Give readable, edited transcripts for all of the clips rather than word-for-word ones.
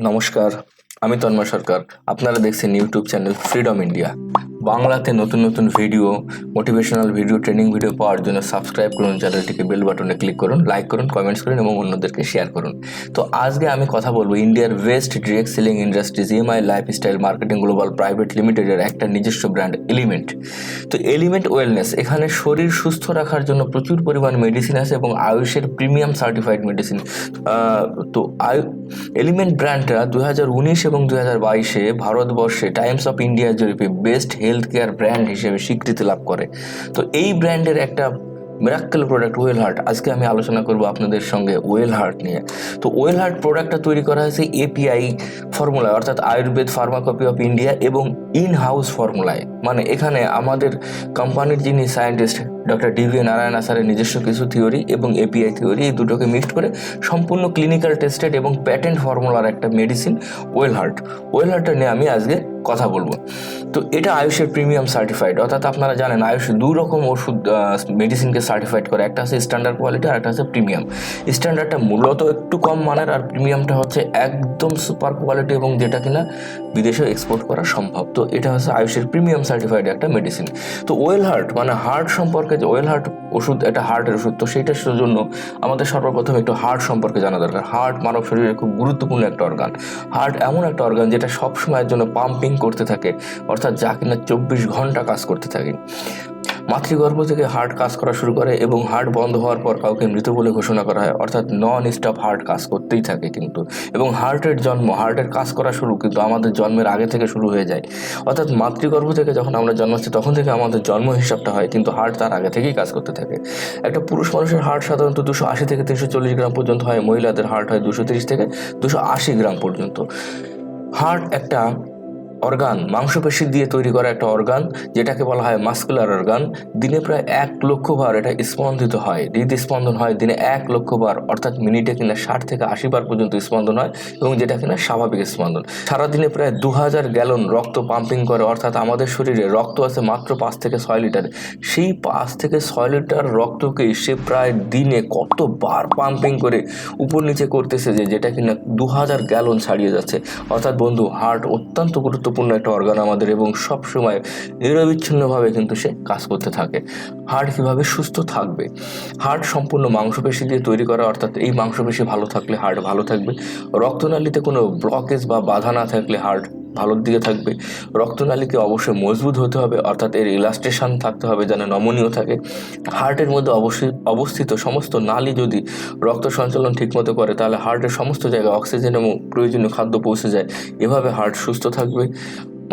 নমস্কার, আমি তন্ময় সরকার। আপনারা দেখছেন ইউটিউব চ্যানেল ফ্রিডম ইন্ডিয়া। বাংলাতে নতুন নতুন video, motivational video, training video পাওয়ার জন্য সাবস্ক্রাইব করুন চ্যানেলটিকে, বেল বাটনে ক্লিক করুন, লাইক করুন, কমেন্টস করুন এবং অন্যদেরকে শেয়ার করুন। তো আজকে আমি কথা বলবো ইন্ডিয়ার best direct selling industries EMI lifestyle marketing global private লিমিটেডের একটা নিজস্ব ব্র্যান্ড এলিমেন্ট। তো এলিমেন্ট ওয়েলনেস, এখানে শরীর সুস্থ রাখার জন্য প্রচুর পরিমাণ মেডিসিন আছে এবং আয়ুষের প্রিমিয়াম সার্টিফাইড মেডিসিন। তো এলিমেন্ট ব্র্যান্ডটা 2019 এবং 2022-এ ভারতবর্ষে টাইমস অফ ইন্ডিয়া জরিপে বেস্ট হেলথ কেয়ার ব্র্যান্ড হিসেবে স্বীকৃতি লাভ করে। তো এই ব্র্যান্ডের একটা মিরাক্কেল প্রোডাক্ট ওয়েল হার্ট, আজকে আমি আলোচনা করব আপনাদের সঙ্গে ওয়েল হার্ট নিয়ে। তো ওয়েল হার্ট প্রোডাক্টটা তৈরি করা হয়েছে এপিআই ফর্মুলায়, অর্থাৎ আয়ুর্বেদ ফার্মাকপি অফ ইন্ডিয়া এবং ইন হাউস ফর্মুলায়। মানে এখানে আমাদের কোম্পানির যিনি সায়েন্টিস্ট ডক্টর ডিভি নারায়ণ স্যারের নিজস্ব কিছু থিওরি এবং এপিআই থিওরি, এই দুটোকে মিক্সড করে সম্পূর্ণ ক্লিনিক্যাল টেস্টেড এবং প্যাটেন্ট ফর্মুলার একটা মেডিসিন ওয়েল হার্ট। ওয়েল হার্টটা নিয়ে আমি আজকে কথা বলবো। তো এটা আয়ুষের প্রিমিয়াম সার্টিফাইড, অর্থাৎ আপনারা জানেন আয়ুষ দু রকম ওষুধ মেডিসিনকে সার্টিফাইড করে, একটা আছে স্ট্যান্ডার্ড কোয়ালিটি আর একটা আছে প্রিমিয়াম। স্ট্যান্ডার্ডটা মূলত একটু কম মানের আর প্রিমিয়ামটা হচ্ছে একদম সুপার কোয়ালিটি এবং যেটা কিনা বিদেশেও এক্সপোর্ট করা সম্ভব। তো এটা হচ্ছে আয়ুষের প্রিমিয়াম সার্টিফাইড একটা মেডিসিন। তো ওয়েল হার্ট মানে হার্ট সম্পর্কে, যে ওয়েল হার্ট ওষুধ এটা হার্টের ওষুধ, তো সেইটার জন্য আমাদের সর্বপ্রথম একটু হার্ট সম্পর্কে জানা দরকার। হার্ট মানব শরীরের খুব গুরুত্বপূর্ণ একটা অর্গান। হার্ট এমন একটা অর্গান যেটা সবসময়ের জন্য পাম্পিং করতে থাকে, অর্থাৎ যা কিনা 24 ঘন্টা কাজ করতে থাকে। মাতৃগর্ভ থেকে হার্ট কাজ করা শুরু করে এবং হার্ট বন্ধ হওয়ার পর কাউকে মৃত বলে ঘোষণা করা হয়, অর্থাৎ নন স্টপ হার্ট কাজ করতেই থাকে কিন্তু। এবং হার্টের জন্ম, হার্টের কাজ করা শুরু কিন্তু আমাদের জন্মের আগে থেকে শুরু হয়ে যায়, অর্থাৎ মাতৃগর্ভ থেকে যখন আমরা জন্মাচ্ছি তখন থেকে আমাদের জন্ম হিসাবটা হয়, কিন্তু হার্ট তার আগে থেকেই কাজ করতে থাকে। একটা পুরুষ মানুষের হার্ট সাধারণত 280 থেকে 340 গ্রাম পর্যন্ত হয়, মহিলাদের হার্ট হয় 230 থেকে 280 গ্রাম পর্যন্ত। হার্ট একটা অর্গান, মাংসপেশি দিয়ে তৈরি করা একটা অর্গান, যেটাকে বলা হয় মাস্কুলার অর্গান। দিনে প্রায় 1 লক্ষ বার এটা স্পন্দিত হয়, হৃদস্পন্দন হয় দিনে 1 লক্ষ বার, অর্থাৎ মিনিটে কিনা 60 থেকে 80 বার পর্যন্ত স্পন্দন হয় এবং যেটা কিনা স্বাভাবিক স্পন্দন। সারাদিনে প্রায় 2000 গ্যালন রক্ত পাম্পিং করে, অর্থাৎ আমাদের শরীরে রক্ত আছে মাত্র 5 থেকে 6 লিটার। সেই 5 থেকে 6 লিটার রক্তকে সে প্রায় দিনে কতবার পাম্পিং করে উপর নিচে করতেছে যেটা কিনা 2000 গ্যালন ছাড়িয়ে যাচ্ছে। অর্থাৎ বন্ধু, হার্ট অত্যন্ত গুরুত্বপূর্ণ একটা অর্গান আমাদের এবং সবসময় নিরবিচ্ছিন্নভাবে কিন্তু সে কাজ করতে থাকে। হার্ট কিভাবে সুস্থ থাকবে? হার্ট সম্পূর্ণ মাংসপেশি দিয়ে তৈরি করা, অর্থাৎ এই মাংসপেশি ভালো থাকলে হার্ট ভালো থাকবে। রক্তনালীতে কোনো ব্লকেজ বা বাধা না থাকলে হার্ট ভালোর দিকে থাকবে। রক্তনালীকে অবশ্যই মজবুত হতে হবে, অর্থাৎ এর ইলাস্ট্রেশন থাকতে হবে যেন নমনীয় থাকে। হার্টের মধ্যে অবস্থিত সমস্ত নালী যদি রক্ত সঞ্চালন ঠিকমতো করে তাহলে হার্টের সমস্ত জায়গায় অক্সিজেন এবং প্রয়োজনীয় খাদ্য পৌঁছে যায়। এভাবে হার্ট সুস্থ থাকবে।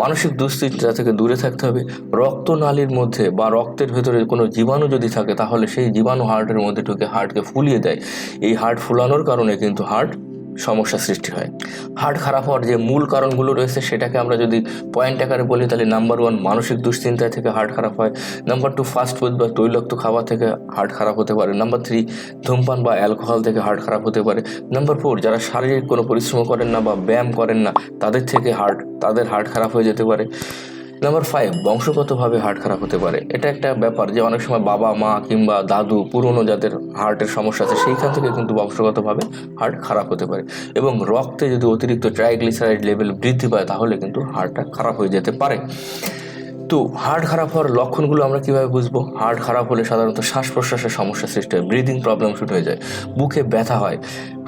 মানসিক দুশ্চিন্তা থেকে দূরে থাকতে হবে। রক্তনালীর মধ্যে বা রক্তের ভেতরে কোনো জীবাণু যদি থাকে তাহলে সেই জীবাণু হার্টের মধ্যে ঢুকে হার্টকে ফুলিয়ে দেয়। এই হার্ট ফুলানোর কারণে কিন্তু হার্ট সমস্যা সৃষ্টি হয়। হার্ট খারাপ হওয়ার যে মূল কারণগুলো রয়েছে সেটাকে আমরা যদি পয়েন্ট আকারে বলি তাহলে নাম্বার 1 মানসিক দুশ্চিন্তা থেকে হার্ট খারাপ হয়। নাম্বার 2 ফাস্টফুড বা তৈলাক্ত খাবার থেকে হার্ট খারাপ হতে পারে। নাম্বার 3 ধূমপান বা অ্যালকোহল থেকে হার্ট খারাপ হতে পারে। নাম্বার 4 যারা শারীরিক কোনো পরিশ্রম করেন না বা ব্যায়াম করেন না তাদের থেকে তাদের হার্ট খারাপ হয়ে যেতে পারে। নাম্বার 5 বংশগতভাবে হার্ট খারাপ হতে পারে। এটা একটা ব্যাপার যে অনেক সময় বাবা মা কিংবা দাদু পুরনো যাদের হার্টের সমস্যা আছে সেইখান থেকে কিন্তু বংশগতভাবে হার্ট খারাপ হতে পারে। এবং রক্তে যদি অতিরিক্ত ট্রাইগ্লিসারাইড লেভেল বৃদ্ধি পায় তাহলে কিন্তু হার্টটা খারাপ হয়ে যেতে পারে। তো হার্ট খারাপ হওয়ার লক্ষণগুলো আমরা কীভাবে বুঝবো? হার্ট খারাপ হলে সাধারণত শ্বাস প্রশ্বাসের সমস্যা সৃষ্টি হয়, ব্রিদিং প্রবলেম শুরু হয়ে যায়, বুকে ব্যথা হয়,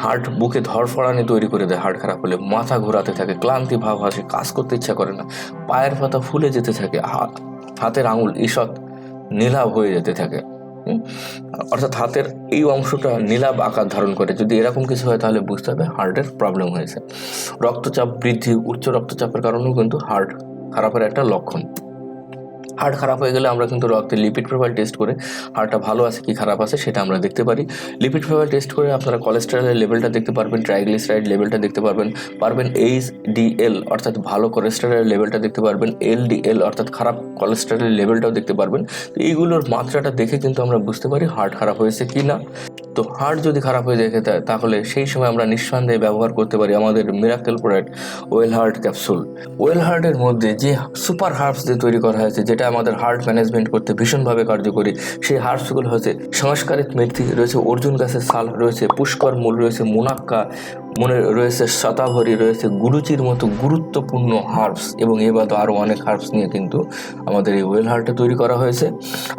হার্ট বুকে ধড়ফড়ানি তৈরি করে দেয়। হার্ট খারাপ হলে মাথা ঘোরাতে থাকে, ক্লান্তি ভাব আসে, কাজ করতে ইচ্ছা করে না, পায়ের পাতা ফুলে যেতে থাকে, হাতের আঙুল ঈষৎ নীলাভ হয়ে যেতে থাকে। অর্থাৎ হাতের এই অংশটা নীলাভ আকার ধারণ করে। যদি এরকম কিছু হয় তাহলে বুঝতে হবে হার্টের প্রবলেম হয়েছে। রক্তচাপ বৃদ্ধি, উচ্চ রক্তচাপের কারণেও কিন্তু হার্ট খারাপের একটা লক্ষণ। হার্ট খারাপ হয়ে গেলে আমরা কিন্তু রক্তের লিপিড প্রোফাইল টেস্ট করে হার্টটা ভালো আছে কি খারাপ আছে সেটা আমরা দেখতে পারি। লিপিড প্রোফাইল টেস্ট করে আপনারা কোলেস্টেরলের লেভেলটা দেখতে পারবেন, ট্রাইগ্লিসারাইড লেভেলটা দেখতে পারবেন এইচডিএল অর্থাৎ ভালো কোলেস্টেরলের লেভেলটা দেখতে পারবেন, এলডিএল অর্থাৎ খারাপ কোলেস্টেরলের লেভেলটাও দেখতে পারবেন। তো এইগুলোর মাত্রাটা দেখে কিন্তু আমরা বুঝতে পারি হার্ট খারাপ হয়েছে কি না। তো হার্ট যদি খারাপ হয়ে যায় তাহলে সেই সময় আমরা নিঃসন্দেহে ব্যবহার করতে পারি আমাদের miracle product well heart capsule. Well হার্টের মধ্যে যে সুপার হার্বস দিয়ে তৈরি করা হয়েছে যেটা আমাদের হার্ট ম্যানেজমেন্ট করতে ভীষণভাবে কার্যকরী, সেই হার্বসগুলো হচ্ছে সংস্কারিত মেথি, রয়েছে অর্জুন গাছের ছাল, রয়েছে পুষ্কর মূল, রয়েছে মুনাক্কা, মনে রয়েছে শতাবরী, রয়েছে গুরুচির মতো গুরুত্বপূর্ণ হার্বস, এবং এ বাদও আরও অনেক হার্বস নিয়ে কিন্তু আমাদের এই ওয়েল হার্টটা তৈরি করা হয়েছে।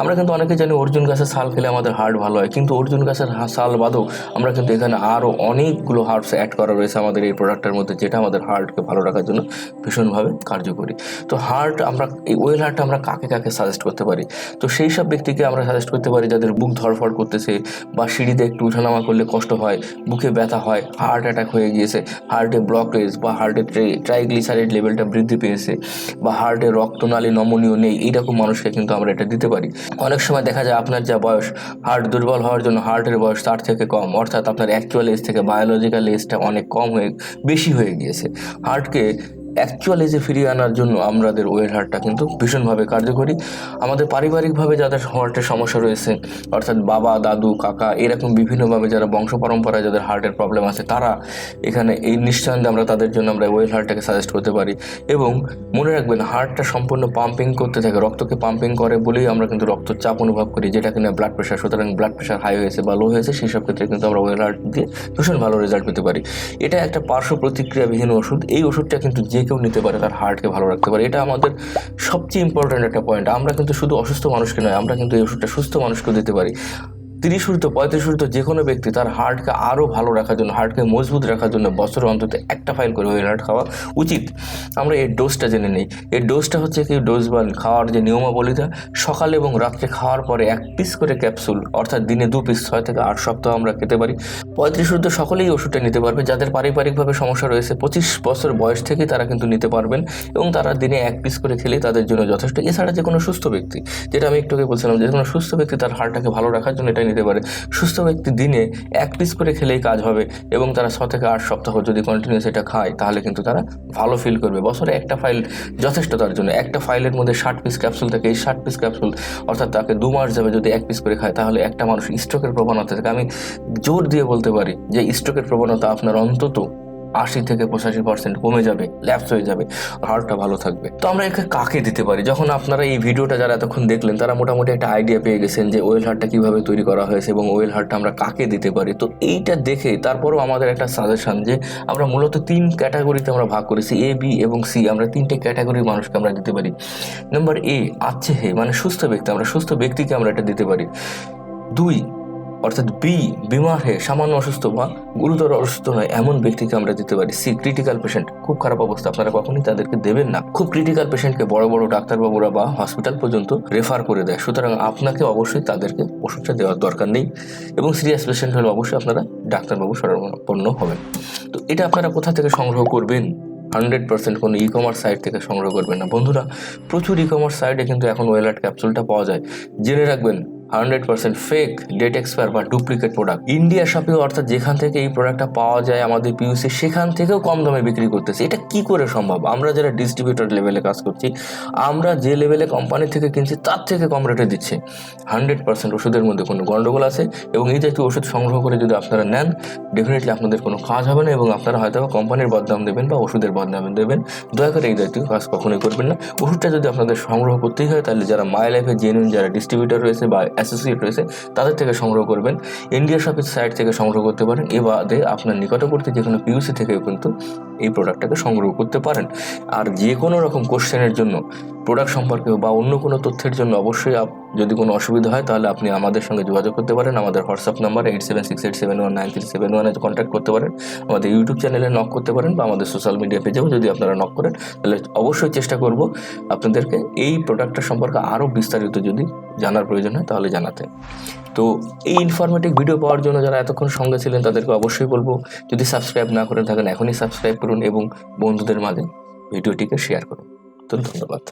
আমরা কিন্তু অনেকে জানি অর্জুন গাছের ছাল খেলে আমাদের হার্ট ভালো হয়, কিন্তু অর্জুন গাছের ছাল বাদও আমরা কিন্তু এখানে আরও অনেকগুলো হার্বস অ্যাড করা রয়েছে আমাদের এই প্রোডাক্টের মধ্যে, যেটা আমাদের হার্টকে ভালো রাখার জন্য ভীষণভাবে কার্যকরী। তো এই ওয়েল হার্টটা আমরা কাকে কাকে সাজেস্ট করতে পারি? তো সেই সব ব্যক্তিকে আমরা সাজেস্ট করতে পারি যাদের বুক ধড়ফড় করতেছে, বা সিঁড়িতে একটু উঠানামা করলে কষ্ট হয়, বুকে ব্যথা হয়, হার্ট অ্যাটাক হয়ে গিয়েছে, হার্টে ব্লকেজ বা হার্টে ট্রাইগ্লিসারাইড লেভেলটা বৃদ্ধি পেয়েছে, বা হার্টে রক্তনালী নমনীয় নেই, এইরকম মানুষকে কিন্তু আমরা এটা দিতে পারি। অনেক সময় দেখা যায় আপনার যা বয়স, হার্ট দুর্বল হওয়ার জন্য হার্টের বয়স তার থেকে কম, অর্থাৎ আপনার অ্যাকচুয়াল এজ থেকে বায়োলজিক্যাল এজটা অনেক বেশি হয়ে গিয়েছে। হার্টকে অ্যাকচুয়াল এজে ফিরিয়ে আনার জন্য আমাদের ওয়েল হার্টটা কিন্তু ভীষণভাবে কার্যকরী। আমাদের পারিবারিকভাবে যাদের হার্টের সমস্যা রয়েছে, অর্থাৎ বাবা, দাদু, কাকা, এরকম বিভিন্নভাবে যারা বংশ পরম্পরায় যাদের হার্টের প্রবলেম আছে, তারা এখানে এই নিঃসন্দেহে আমরা তাদের জন্য আমরা ওয়েল হার্টটাকে সাজেস্ট করতে পারি। এবং মনে রাখবেন, হার্টটা সম্পূর্ণ পাম্পিং করতে থাকে, রক্তকে পাম্পিং করে বলেই আমরা কিন্তু রক্তচাপ অনুভব করি, যেটা কিনা ব্লাড প্রেশার। সুতরাং ব্লাড প্রেশার হাই হয়েছে বা লো হয়েছে, সেই সব ক্ষেত্রে কিন্তু আমরা ওয়েল হার্ট দিয়ে ভীষণ ভালো রেজাল্ট পেতে পারি। এটা একটা পার্শ্ব প্রতিক্রিয়াবিহীন ওষুধ। এই ওষুধটা কিন্তু যে কেউ নিতে পারে, তার হার্টকে ভালো রাখতে পারে। এটা আমাদের সবচেয়ে ইম্পর্ট্যান্ট একটা পয়েন্ট। আমরা কিন্তু শুধু অসুস্থ মানুষকে নয়, আমরা কিন্তু এই ওষুধটা সুস্থ মানুষকেও দিতে পারি। 30 ঊর্ধ্ব 35 ঊর্ধ্ব যে কোনো ব্যক্তি তার হার্টকে আরও ভালো রাখার জন্য, হার্টকে মজবুত রাখার জন্য বছরে অন্তত একটা ফাইল করে ওয়েল হার্ট খাওয়া উচিত। আমরা এর ডোজটা জেনে নিই। এর ডোজটা হচ্ছে কি, ডোজ বা খাওয়ার যে নিয়মাবলীটা, সকালে এবং রাত্রে খাওয়ার পরে 1 পিস করে ক্যাপসুল, অর্থাৎ দিনে 2 পিস, 6 থেকে 8 সপ্তাহ আমরা খেতে পারি। 35 ঊর্ধ্ব সকলেই ওষুধটা নিতে পারবে। যাদের পারিবারিকভাবে সমস্যা রয়েছে, 25 বছর বয়স থেকেই তারা কিন্তু নিতে পারবেন, এবং তারা দিনে 1 পিস করে খেলেই তাদের জন্য যথেষ্ট। এছাড়া যে কোনো সুস্থ ব্যক্তি, যেটা আমি একটু আগে বলছিলাম, যে কোনো সুস্থ ব্যক্তি তার হার্টটাকে ভালো রাখার জন্য এটা নিতে পারে। সুস্থ ব্যক্তি দিনে 1 পিস করে খেলেই কাজ হবে, এবং তারা 6 থেকে 8 সপ্তাহ যদি কন্টিনিউস এটা খায়, তাহলে কিন্তু তারা ভালো ফিল করবে। বছরে একটা ফাইল যথেষ্ট তার জন্য। একটা ফাইলের মধ্যে 60 পিস ক্যাপসুল থাকে। এই 60 পিস ক্যাপসুল অর্থাৎ তাকে 2 মাস যাবে যদি 1 পিস করে খায়, তাহলে একটা মানুষ স্ট্রোকের প্রবণতা থেকে, আমি জোর দিয়ে বলতে পারি যে স্ট্রোকের প্রবণতা আপনার অন্তত 80 থেকে 85% কমে যাবে, ল্যাপস হয়ে যাবে, হার্টটা ভালো থাকবে। তো আমরা একে কাকে দিতে পারি? যখন আপনারা এই ভিডিওটা যারা এতক্ষণ দেখলেন, তারা মোটামুটি একটা আইডিয়া পেয়ে গেছেন যে ওয়েল হার্টটা কীভাবে তৈরি করা হয়েছে এবং ওয়েল হার্টটা আমরা কাকে দিতে পারি। তো এইটা দেখে তারপরও আমাদের একটা সাজেশন, যে আমরা মূলত 3 ক্যাটাগরিতে আমরা ভাগ করেছি, A, B এবং C। আমরা 3টে ক্যাটাগরির মানুষকে আমরা দিতে পারি। নাম্বার A, আচ্ছে হে, মানে সুস্থ ব্যক্তি, আমরা সুস্থ ব্যক্তিকে আমরা এটা দিতে পারি। 2, অর্থাৎ বি, বিমার হে, সামান্য অসুস্থ বা গুরুতর অসুস্থ নয় এমন ব্যক্তিকে আমরা দিতে পারি। সি, ক্রিটিক্যাল পেশেন্ট, খুব খারাপ অবস্থা, আপনারা কখনই তাদেরকে দেবেন না। খুব ক্রিটিক্যাল পেশেন্টকে বড় বড় ডাক্তারবাবুরা বা হসপিটাল পর্যন্ত রেফার করে দেয়, সুতরাং আপনাকে অবশ্যই তাদেরকে ওষুধটা দেওয়ার দরকার নেই। এবং সিরিয়াস পেশেন্ট হলে অবশ্যই আপনারা ডাক্তারবাবু শরণাপন্ন হবেন। তো এটা আপনারা কোথা থেকে সংগ্রহ করবেন? 100% কোনো ই-কমার্স সাইট থেকে সংগ্রহ করবেন না বন্ধুরা। প্রচুর ই-কমার্স সাইটে কিন্তু এখন ওয়েল হার্ট ক্যাপসুলটা পাওয়া যায়। জেনে রাখবেন, 100% ফেক, ডেট এক্সপায়ার বা ডুপ্লিকেট প্রোডাক্ট। ইন্ডিয়া শপে, অর্থাৎ যেখান থেকে এই প্রোডাক্টটা পাওয়া যায় আমাদের পিইউসি, সেখান থেকেও কম দামে বিক্রি করতেছে। এটা কি করে সম্ভব? আমরা যারা ডিস্ট্রিবিউটর লেভেলে কাজ করছি, আমরা যে লেভেলে কোম্পানি থেকে কিনছি তার থেকে কম রেটে দিচ্ছে। 100% ওষুধের মধ্যে কোনো গন্ডগোল আছে, এবং এই জাতীয় ওষুধ সংগ্রহ করে যদি আপনারা নেন, ডেফিনেটলি আপনাদের কোনো কাজ হবে না, এবং আপনারা হয়তো কোম্পানির বদনাম দেবেন বা ওষুধের বদনাম দেবেন। দয়া করে এই জাতীয় কাজ কখনোই করবেন না। ওষুধটা যদি আপনাদের সংগ্রহ করতেই হয়, তাহলে যারা মাই লাইফে জেনুইন যারা ডিস্ট্রিবিউটর রয়েছে বা অ্যাসোসিয়েট রয়েছে, তাদের থেকে সংগ্রহ করবেন। ইন্ডিয়া শপের সাইট থেকে সংগ্রহ করতে পারেন। এ বাদে আপনার নিকটবর্তী যে কোনো পিইউসি থেকেও কিন্তু এই প্রোডাক্টটাকে সংগ্রহ করতে পারেন। আর যে কোনো রকম কোশ্চেনের জন্য, প্রোডাক্ট সম্পর্কে বা অন্য কোনো তথ্যের জন্য অবশ্যই যদি কোনো অসুবিধা হয়, তাহলে আপনি আমাদের সঙ্গে যোগাযোগ করতে পারেন। আমাদের হোয়াটসঅ্যাপ নাম্বার 8768719371 কন্ট্যাক্ট করতে পারেন। আমাদের ইউটিউব চ্যানেলে নক করতে পারেন, বা আমাদের সোশ্যাল মিডিয়া পেজেও যদি আপনারা নক করেন, তাহলে অবশ্যই চেষ্টা করব আপনাদেরকে এই প্রোডাক্টটা সম্পর্কে আরও বিস্তারিত যদি জানার প্রয়োজন হয় তাহলে জানাতে। তো এই ইনফরমেটিভ ভিডিও পাওয়ার জন্য যারা এতক্ষণ সঙ্গে ছিলেন, তাদেরকে অবশ্যই বলবো, যদি সাবস্ক্রাইব না করে থাকেন এখনই সাবস্ক্রাইব করুন, এবং বন্ধুদের মাঝে ভিডিওটিকে শেয়ার করুন। তো ধন্যবাদ।